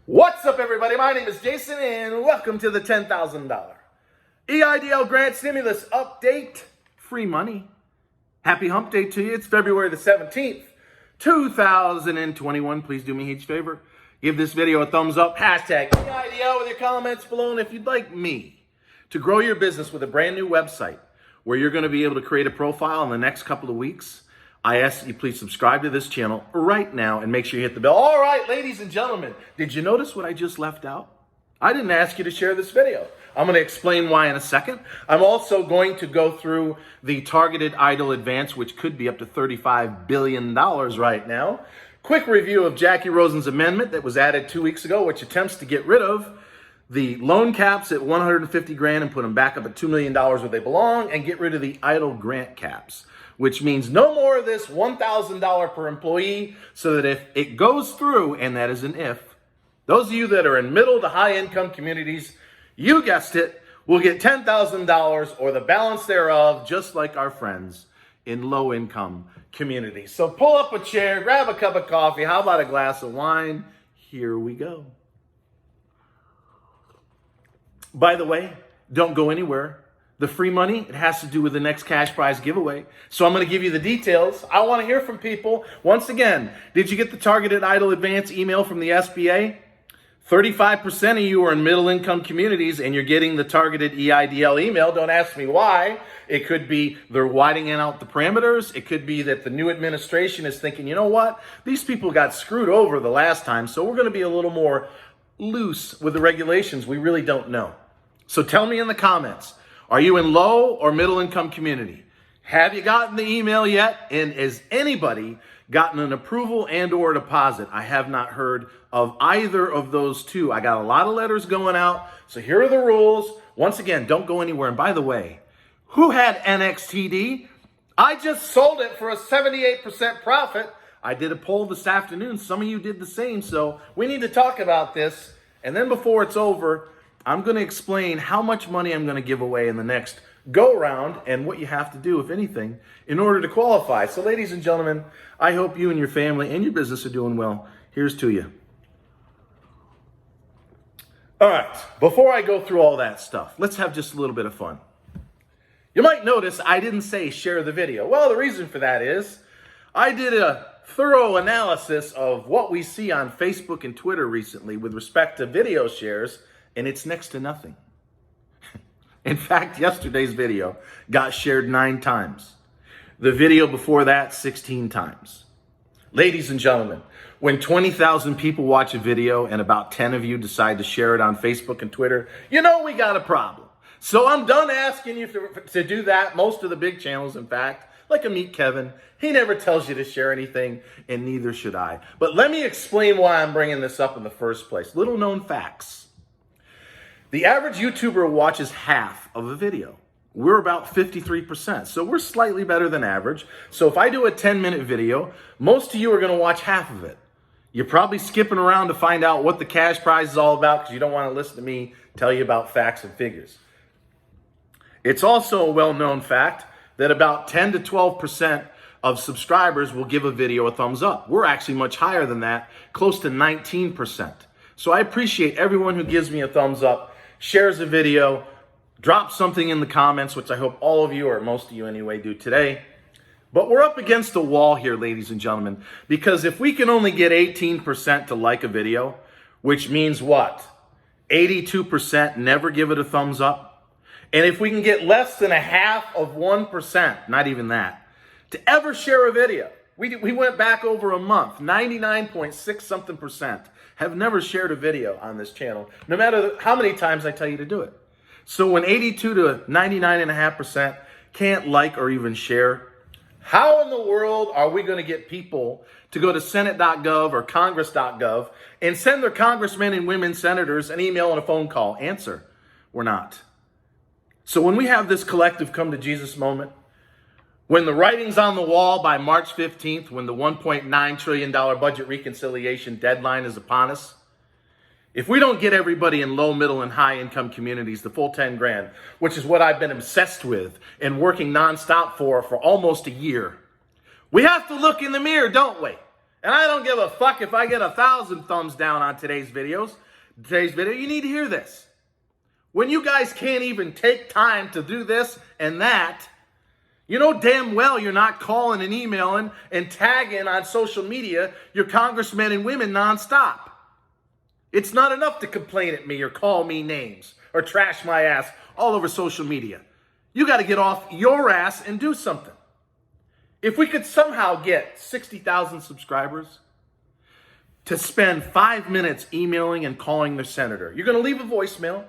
What's up, everybody? My name is Jason, and welcome to the $10,000 EIDL grant stimulus update. Free money. Happy hump day to you. It's February the 17th, 2021. Please do me a huge favor. Give this video a thumbs up. Hashtag EIDL with your comments below. And if you'd like me to grow your business with a brand new website where you're going to be able to create a profile in the next couple of weeks, I ask that you please subscribe to this channel right now and make sure you hit the bell. All right, ladies and gentlemen, did you notice what I just left out? I didn't ask you to share this video. I'm going to explain why in a second. I'm also going to go through the targeted EIDL advance, which could be up to $35 billion right now. Quick review of Jacky Rosen's amendment that was added 2 weeks ago, which attempts to get rid of the loan caps at $150,000 and put them back up at $2 million where they belong, and get rid of the EIDL grant caps, which means no more of this $1,000 per employee, so that if it goes through, and that is an if, those of you that are in middle to high income communities, you guessed it, will get $10,000 or the balance thereof, just like our friends in low income communities. So pull up a chair, grab a cup of coffee, how about a glass of wine? Here we go. By the way, don't go anywhere. The free money, it has to do with the next cash prize giveaway. So I'm going to give you the details. I want to hear from people. Once again, did you get the targeted EIDL advance email from the SBA? 35% of you are in middle income communities and you're getting the targeted EIDL email. Don't ask me why. It could be they're widening out the parameters. It could be that the new administration is thinking, you know what? These people got screwed over the last time, so we're going to be a little more loose with the regulations. We really don't know. So tell me in the comments. Are you in low or middle income community? Have you gotten the email yet? And has anybody gotten an approval and or a deposit? I have not heard of either of those two. I got a lot of letters going out. So here are the rules. Once again, don't go anywhere. And by the way, who had NXTD? I just sold it for a 78% profit. I did a poll this afternoon. Some of you did the same. So we need to talk about this. And then before it's over, I'm going to explain how much money I'm going to give away in the next go round and what you have to do, if anything, in order to qualify. So ladies and gentlemen, I hope you and your family and your business are doing well. Here's to you. All right, before I go through all that stuff, let's have just a little bit of fun. You might notice I didn't say share the video. Well, the reason for that is I did a thorough analysis of what we see on Facebook and Twitter recently with respect to video shares, and it's next to nothing. In fact, yesterday's video got shared 9 times. The video before that, 16 times. Ladies and gentlemen, when 20,000 people watch a video and about 10 of you decide to share it on Facebook and Twitter, you know we got a problem. So I'm done asking you to do that. Most of the big channels, in fact, like a Meet Kevin, he never tells you to share anything, and neither should I. But let me explain why I'm bringing this up in the first place. Little known facts. The average YouTuber watches half of a video. We're about 53%, so we're slightly better than average. So if I do a 10-minute video, most of you are going to watch half of it. You're probably skipping around to find out what the cash prize is all about because you don't want to listen to me tell you about facts and figures. It's also a well-known fact that about 10 to 12% of subscribers will give a video a thumbs up. We're actually much higher than that, close to 19%. So I appreciate everyone who gives me a thumbs up, shares a video, drops something in the comments, which I hope all of you, or most of you anyway, do today. But we're up against a wall here, ladies and gentlemen, because if we can only get 18% to like a video, which means what? 82% never give it a thumbs up. And if we can get less than 0.5%, not even that, to ever share a video, we went back over a month, 99.6 something percent have never shared a video on this channel, no matter how many times I tell you to do it. So when 82 to 99.5% can't like or even share, how in the world are we going to get people to go to Senate.gov or Congress.gov and send their congressmen and women senators an email and a phone call? Answer, we're not. So when we have this collective come to Jesus moment, when the writing's on the wall by March 15th, when the $1.9 trillion budget reconciliation deadline is upon us, if we don't get everybody in low, middle, and high income communities the full 10 grand, which is what I've been obsessed with and working nonstop for almost a year, we have to look in the mirror, don't we? And I don't give a fuck if I get 1,000 thumbs down on today's video, you need to hear this. When you guys can't even take time to do this and that, you know damn well you're not calling and emailing and tagging on social media your congressmen and women nonstop. It's not enough to complain at me or call me names or trash my ass all over social media. You got to get off your ass and do something. If we could somehow get 60,000 subscribers to spend 5 minutes emailing and calling their senator, you're going to leave a voicemail,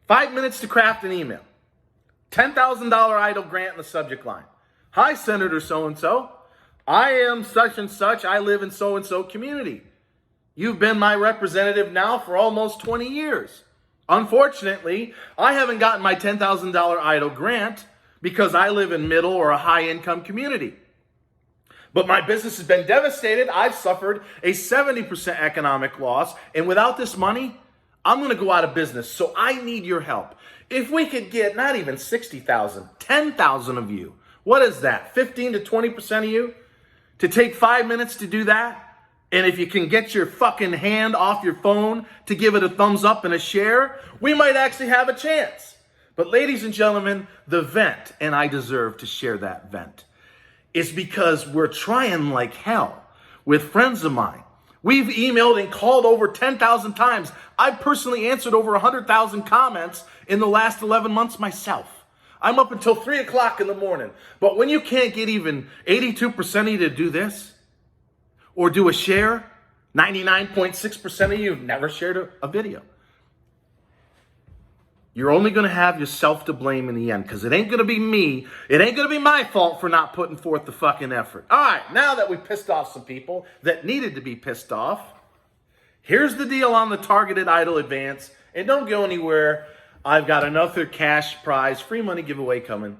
5 minutes to craft an email, $10,000 EIDL grant in the subject line. Hi, Senator so-and-so. I am such and such. I live in so-and-so community. You've been my representative now for almost 20 years. Unfortunately, I haven't gotten my $10,000 EIDL grant because I live in middle or a high-income community. But my business has been devastated. I've suffered a 70% economic loss. And without this money, I'm going to go out of business. So I need your help. If we could get not even 60,000, 10,000 of you, what is that? 15 to 20% of you to take 5 minutes to do that? And if you can get your fucking hand off your phone to give it a thumbs up and a share, we might actually have a chance. But ladies and gentlemen, the vent, and I deserve to share that vent, is because we're trying like hell with friends of mine. We've emailed and called over 10,000 times. I've personally answered over 100,000 comments in the last 11 months myself. I'm up until 3 o'clock in the morning. But when you can't get even 82% of you to do this or do a share, 99.6% of you have never shared a video. You're only going to have yourself to blame in the end, because it ain't going to be me. It ain't going to be my fault for not putting forth the fucking effort. All right, now that we pissed off some people that needed to be pissed off, here's the deal on the targeted EIDL advance. And don't go anywhere. I've got another cash prize, free money giveaway coming.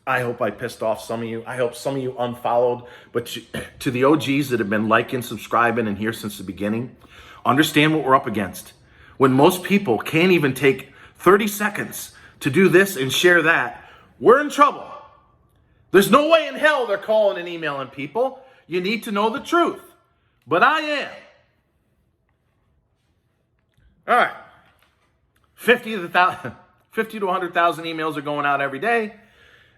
I hope I pissed off some of you. I hope some of you unfollowed. But to the OGs that have been liking, subscribing, and here since the beginning, understand what we're up against. When most people can't even take 30 seconds to do this and share that, we're in trouble. There's no way in hell they're calling and emailing people. You need to know the truth. But I am. All right. 50 to 100,000 emails are going out every day.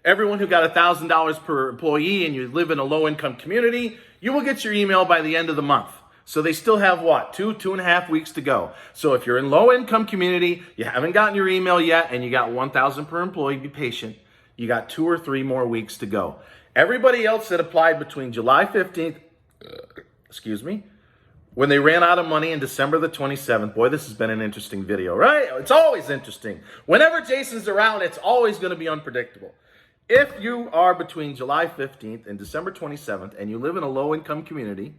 Everyone who got $1,000 per employee and you live in a low-income community, you will get your email by the end of the month. So they still have what? 2.5 weeks to go. So if you're in low-income community, you haven't gotten your email yet, and you got $1,000 per employee, be patient. You got 2 or 3 more weeks to go. Everybody else that applied between July 15th, when they ran out of money in December the 27th, boy, this has been an interesting video, right? It's always interesting. Whenever Jason's around, it's always going to be unpredictable. If you are between July 15th and December 27th, and you live in a low-income community,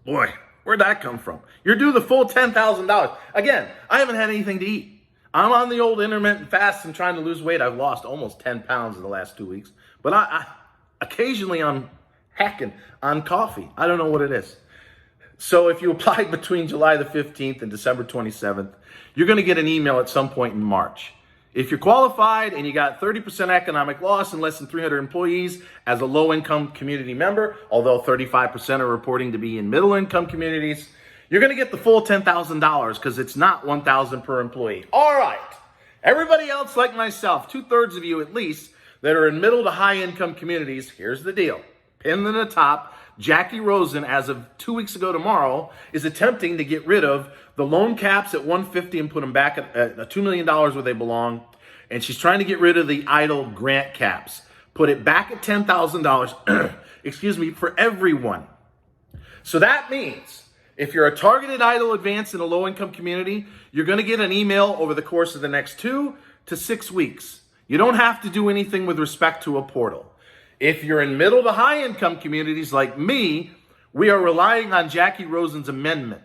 boy, where'd that come from? You're due the full $10,000. Again, I haven't had anything to eat. I'm on the old intermittent fast and trying to lose weight. I've lost almost 10 pounds in the last 2 weeks. But I occasionally I'm hacking on coffee. I don't know what it is. So if you applied between July the 15th and December 27th, you're going to get an email at some point in March. If you're qualified and you got 30% economic loss and less than 300 employees as a low-income community member, although 35% are reporting to be in middle-income communities, you're going to get the full $10,000 because it's not $1,000 per employee. All right. Everybody else like myself, 2/3 of you at least, that are in middle to high-income communities, here's the deal. Pinned in the top, Jacky Rosen, as of 2 weeks ago tomorrow, is attempting to get rid of the loan caps at 150 and put them back at $2 million where they belong. And she's trying to get rid of the EIDL grant caps. Put it back at $10,000, for everyone. So that means if you're a targeted EIDL advance in a low-income community, you're going to get an email over the course of the next 2 to 6 weeks. You don't have to do anything with respect to a portal. If you're in middle to high-income communities like me, we are relying on Jacky Rosen's amendment.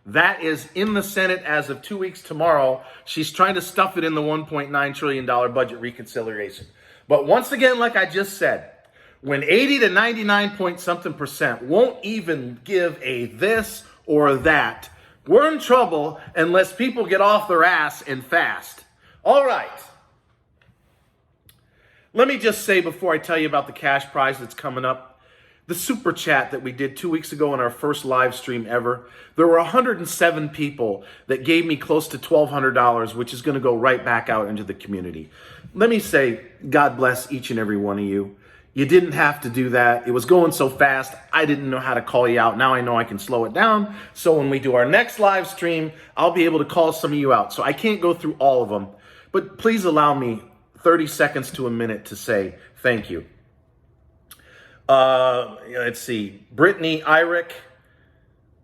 That is in the Senate as of 2 weeks tomorrow. She's trying to stuff it in the $1.9 trillion budget reconciliation. But once again, like I just said, when 80 to 99% won't even give a this or that, we're in trouble unless people get off their ass and fast. All right. Let me just say before I tell you about the cash prize that's coming up, the super chat that we did 2 weeks ago in our first live stream ever, there were 107 people that gave me close to $1,200, which is going to go right back out into the community. Let me say, God bless each and every one of you. You didn't have to do that. It was going so fast, I didn't know how to call you out. Now I know I can slow it down. So when we do our next live stream, I'll be able to call some of you out. So I can't go through all of them, but please allow me 30 seconds to a minute to say thank you. Let's see. Brittany Irick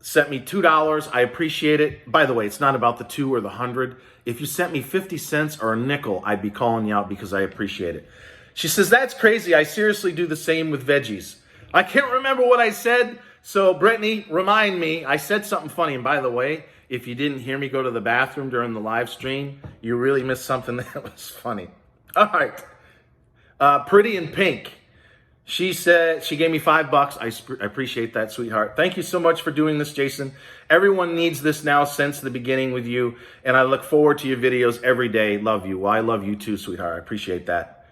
sent me $2. I appreciate it. By the way, it's not about the 2 or the 100. If you sent me 50 cents or a nickel, I'd be calling you out because I appreciate it. She says, that's crazy. I seriously do the same with veggies. I can't remember what I said. So Brittany, remind me. I said something funny. And by the way, if you didn't hear me go to the bathroom during the live stream, you really missed something that was funny. All right. Pretty in Pink. She said she gave me $5. I appreciate that, sweetheart. Thank you so much for doing this, Jason. Everyone needs this now since the beginning with you, and I look forward to your videos every day. Love you. Well, I love you too, sweetheart. I appreciate that.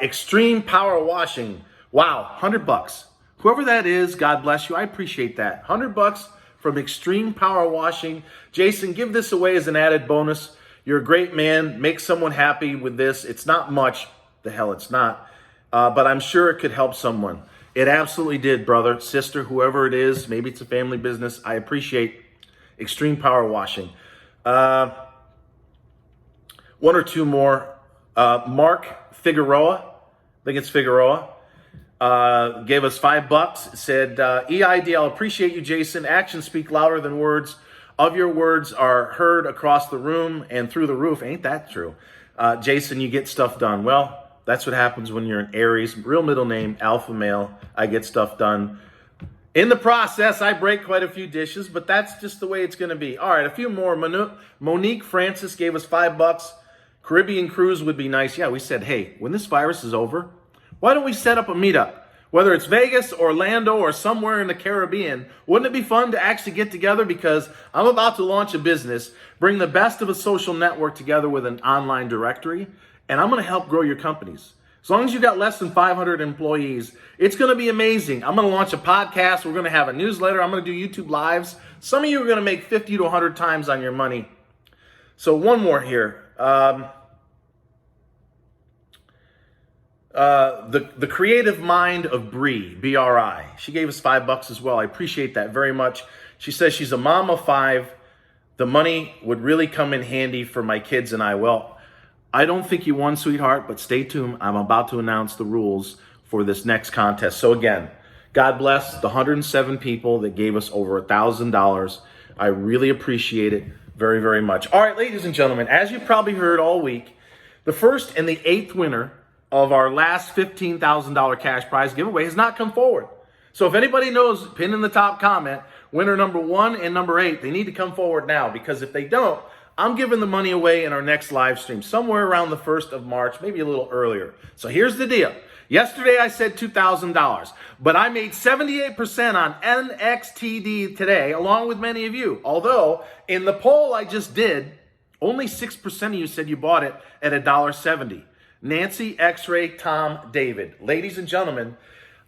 Extreme Power Washing. Wow, $100. Whoever that is, God bless you. I appreciate that. $100 from Extreme Power Washing. Jason, give this away as an added bonus. You're a great man. Make someone happy with this. It's not much. The hell it's not. But I'm sure it could help someone. It absolutely did, brother, sister, whoever it is. Maybe it's a family business. I appreciate Extreme Power Washing. One or two more. Mark Figueroa, I think it's Figueroa, gave us $5. Said, EIDL, appreciate you, Jason. Actions speak louder than words. Of your words are heard across the room and through the roof. Ain't that true? Jason, you get stuff done. Well, that's what happens when you're an Aries. Real middle name, alpha male. I get stuff done. In the process, I break quite a few dishes, but that's just the way it's going to be. All right, a few more. Monique Francis gave us $5. Caribbean cruise would be nice. Yeah, we said, hey, when this virus is over, why don't we set up a meetup? Whether it's Vegas, Orlando, or somewhere in the Caribbean, wouldn't it be fun to actually get together? Because I'm about to launch a business, bring the best of a social network together with an online directory, and I'm going to help grow your companies. As long as you got less than 500 employees, it's going to be amazing. I'm going to launch a podcast. We're going to have a newsletter. I'm going to do YouTube lives. Some of you are going to make 50 to 100 times on your money. So one more here. The creative mind of Bree, B-R-I. She gave us $5 as well. I appreciate that very much. She says she's a mom of 5. The money would really come in handy for my kids and I. Well, I don't think you won, sweetheart, but stay tuned. I'm about to announce the rules for this next contest. So again, God bless the 107 people that gave us over $1,000. I really appreciate it very, very much. All right, ladies and gentlemen, as you probably heard all week, the first and the 8th winner of our last $15,000 cash prize giveaway has not come forward. So if anybody knows, pin in the top comment, winner number 1 and number 8, they need to come forward now, because if they don't, I'm giving the money away in our next live stream, somewhere around the 1st of March, maybe a little earlier. So here's the deal. Yesterday I said $2,000, but I made 78% on NXTD today, along with many of you. Although in the poll I just did, only 6% of you said you bought it at $1.70. Nancy, X-Ray, Tom, David. Ladies and gentlemen,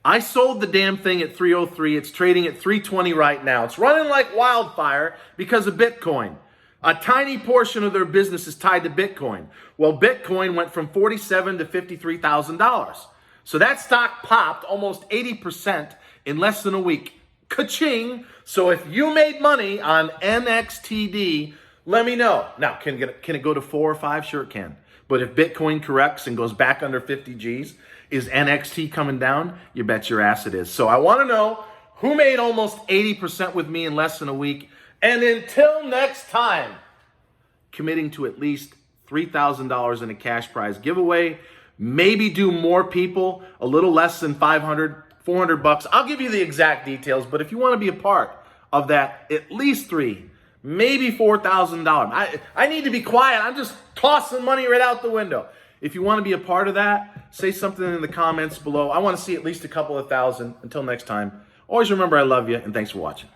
I sold the damn thing at 303. It's trading at 320 right now. It's running like wildfire because of Bitcoin. A tiny portion of their business is tied to Bitcoin. Well, Bitcoin went from $47,000 to $53,000. So that stock popped almost 80% in less than a week. Ka-ching! So if you made money on NXTD, let me know. Now, can it go to 4 or 5? Sure it can. But if Bitcoin corrects and goes back under 50 G's, is NXT coming down? You bet your ass it is. So I want to know who made almost 80% with me in less than a week. And until next time, committing to at least $3,000 in a cash prize giveaway. Maybe do more people, a little less than 500, $400. I'll give you the exact details, but if you want to be a part of that, at least $3,000, maybe $4,000. I need to be quiet. I'm just tossing money right out the window. If you want to be a part of that, say something in the comments below. I want to see at least a couple of thousand. Until next time, always remember I love you, and thanks for watching.